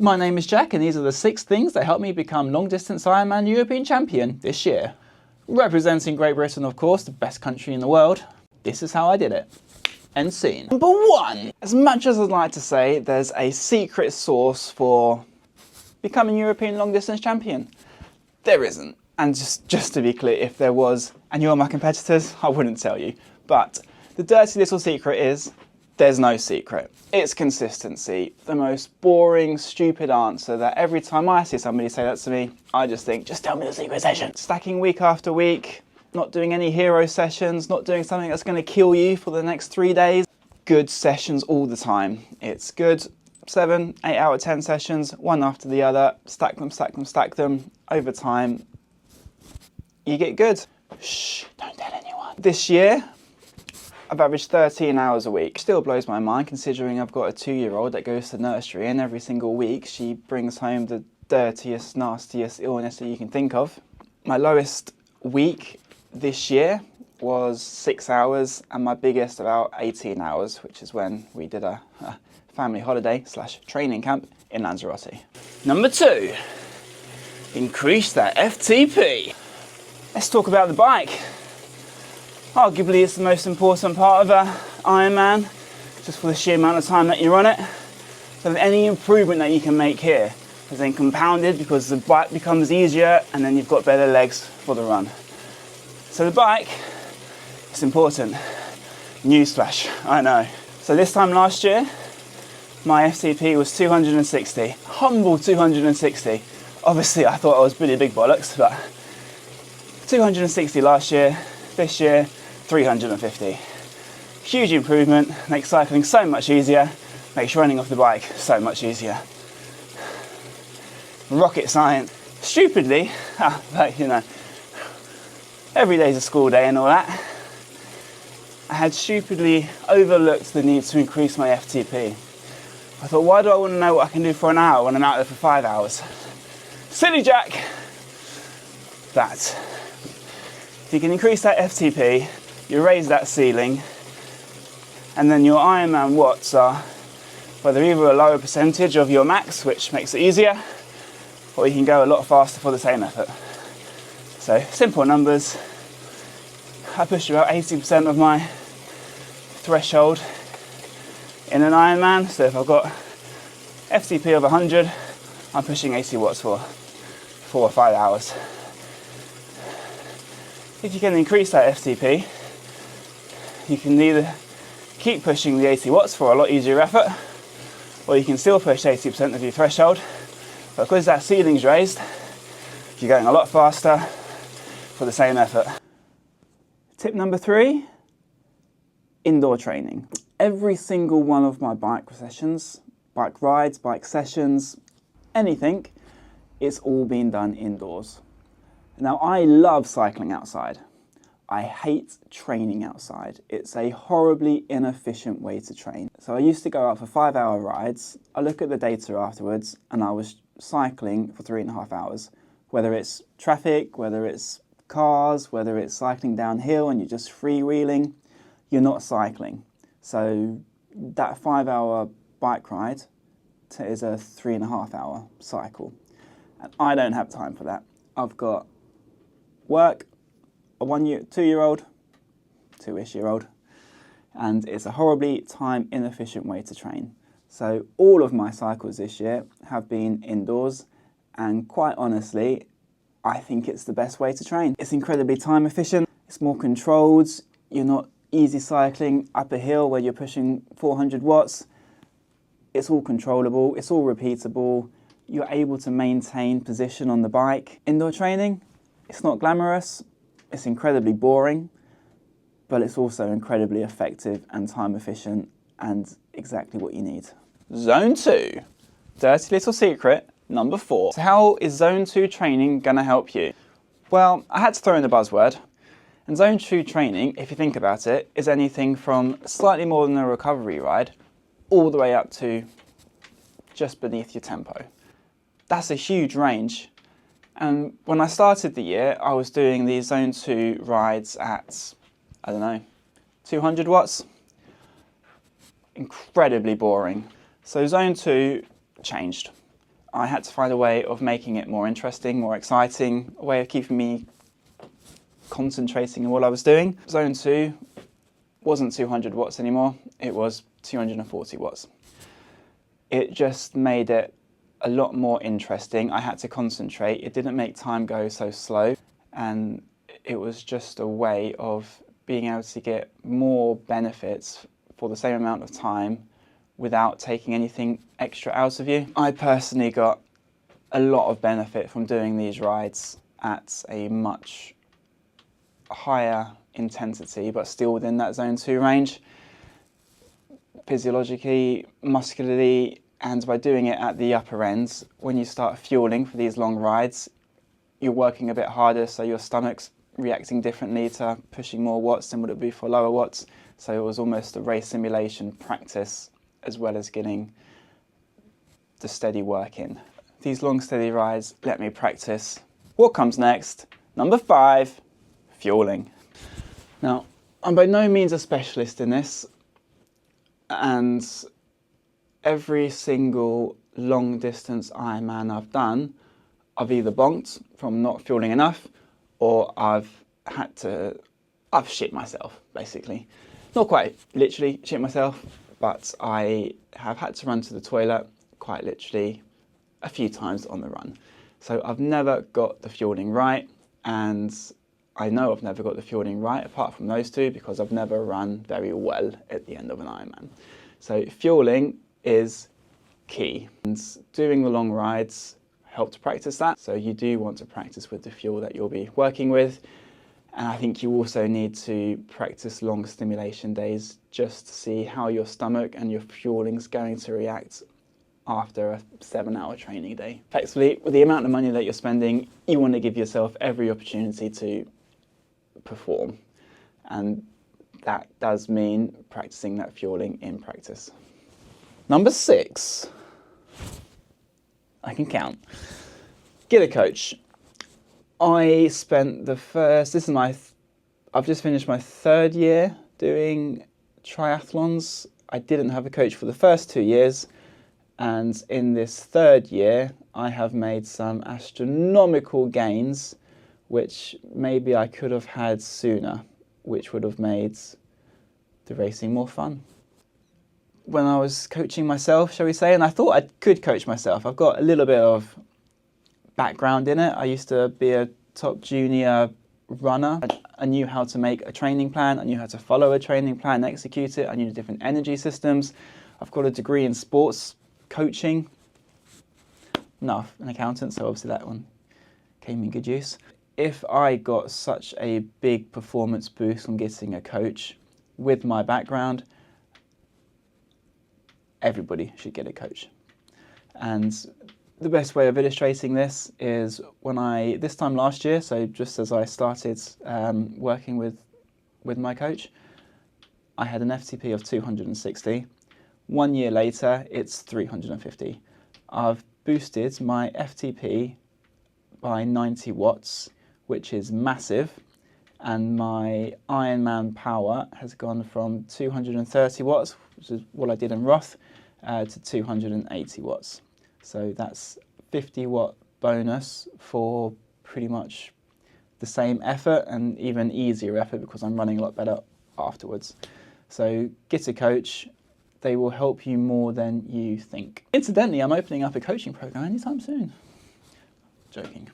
My name is Jack and these are the 6 things that helped me become long distance Ironman European champion this year. Representing Great Britain, of course, the best country in the world, this is how I did it. End scene. Number 1. As much as I'd like to say there's a secret sauce for becoming European long distance champion, there isn't. And just to be clear, if there was, and you're my competitors, I wouldn't tell you. But the dirty little secret is, there's no secret. It's consistency. The most boring, stupid answer that every time I see somebody say that to me, I just think, just tell me the secret session. Stacking week after week, not doing any hero sessions, not doing something that's gonna kill you for the next 3 days. Good sessions all the time. It's good 7, 8 out of 10 sessions, one after the other, stack them, stack them, stack them. Over time, you get good. Shh, don't tell anyone. This year, I've averaged 13 hours a week. Still blows my mind considering I've got a 2-year-old that goes to nursery and every single week she brings home the dirtiest, nastiest illness that you can think of. My lowest week this year was 6 hours and my biggest about 18 hours, which is when we did a family holiday / training camp in Lanzarote. Number 2, increase that FTP. Let's talk about the bike. Arguably it's the most important part of an Ironman, just for the sheer amount of time that you're on it. So any improvement that you can make here is then compounded because the bike becomes easier and then you've got better legs for the run. So the bike, it's important. Newsflash, I know. So this time last year, my FTP was 260, humble 260. Obviously I thought I was pretty big bollocks, but 260 last year, this year 350. Huge improvement, makes cycling so much easier, makes running off the bike so much easier. Rocket science. Stupidly, but you know, every day's a school day and all that, I had stupidly overlooked the need to increase my FTP. I thought, why do I want to know what I can do for an hour when I'm out there for 5 hours? Silly Jack! That. If you can increase that FTP, you raise that ceiling, and then your Ironman watts are either a lower percentage of your max, which makes it easier, or you can go a lot faster for the same effort. So, simple numbers. I pushed about 80% of my threshold in an Ironman, so if I've got FTP of 100, I'm pushing 80 watts for 4 or 5 hours. If you can increase that FTP, you can either keep pushing the 80 watts for a lot easier effort, or you can still push 80% of your threshold, but because that ceiling's raised, you're going a lot faster for the same effort. Tip number 3, indoor training. Every single one of my bike sessions, bike rides, bike sessions, anything, it's all been done indoors. Now, I love cycling outside. I hate training outside. It's a horribly inefficient way to train. So I used to go out for 5-hour rides. I look at the data afterwards and I was cycling for 3.5 hours. Whether it's traffic, whether it's cars, whether it's cycling downhill and you're just freewheeling, you're not cycling. So that 5-hour bike ride is a 3.5-hour cycle. And I don't have time for that. I've got work, a 2-year-old, 2-ish-year-old, and it's a horribly time inefficient way to train. So all of my cycles this year have been indoors, and quite honestly, I think it's the best way to train. It's incredibly time efficient, it's more controlled, you're not easy cycling up a hill where you're pushing 400 watts. It's all controllable, it's all repeatable, you're able to maintain position on the bike. Indoor training, it's not glamorous, it's incredibly boring, but it's also incredibly effective and time efficient and exactly what you need. Zone 2, dirty little secret, number 4. So how is Zone 2 training gonna help you? Well, I had to throw in the buzzword. And Zone 2 training, if you think about it, is anything from slightly more than a recovery ride all the way up to just beneath your tempo. That's a huge range. And when I started the year, I was doing these Zone 2 rides at, I don't know, 200 watts. Incredibly boring. So Zone 2 changed. I had to find a way of making it more interesting, more exciting, a way of keeping me concentrating on what I was doing. Zone 2 wasn't 200 watts anymore, it was 240 watts. It just made it a lot more interesting. I had to concentrate, it didn't make time go so slow, and it was just a way of being able to get more benefits for the same amount of time without taking anything extra out of you. I personally got a lot of benefit from doing these rides at a much higher intensity, but still within that zone 2 range. Physiologically, muscularly, and by doing it at the upper ends, when you start fueling for these long rides, you're working a bit harder, so your stomach's reacting differently to pushing more watts than would it be for lower watts. So it was almost a race simulation practice as well as getting the steady work in. These long steady rides let me practice what comes next. Number 5, fueling. Now, I'm by no means a specialist in this, and every single long distance Ironman I've done, I've either bonked from not fueling enough, or I've shit myself, basically. Not quite literally shit myself, but I have had to run to the toilet quite literally a few times on the run. So I've never got the fueling right, and I know I've never got the fueling right apart from those two because I've never run very well at the end of an Ironman. So fueling is key, and doing the long rides help to practice that. So you do want to practice with the fuel that you'll be working with, and I think you also need to practice long stimulation days just to see how your stomach and your fueling is going to react after a 7-hour training day. Effectively, with the amount of money that you're spending, you want to give yourself every opportunity to perform, and that does mean practicing that fueling in practice. Number 6, I can count. Get a coach. I spent the first, I've just finished my 3rd year doing triathlons. I didn't have a coach for the first 2 years, and in this 3rd year, I have made some astronomical gains, which maybe I could have had sooner, which would have made the racing more fun. When I was coaching myself, shall we say, and I thought I could coach myself. I've got a little bit of background in it. I used to be a top junior runner. I knew how to make a training plan. I knew how to follow a training plan, execute it. I knew the different energy systems. I've got a degree in sports coaching. No, an accountant, so obviously that one came in good use. If I got such a big performance boost from getting a coach with my background, everybody should get a coach. And the best way of illustrating this is this time last year, so just as I started working with my coach, I had an FTP of 260. 1 year later, it's 350. I've boosted my FTP by 90 watts, which is massive, and my Ironman power has gone from 230 watts, which is what I did in Roth, to 280 watts. So that's 50 watt bonus for pretty much the same effort, and even easier effort because I'm running a lot better afterwards. So get a coach. They will help you more than you think. Incidentally, I'm opening up a coaching program anytime soon. Joking.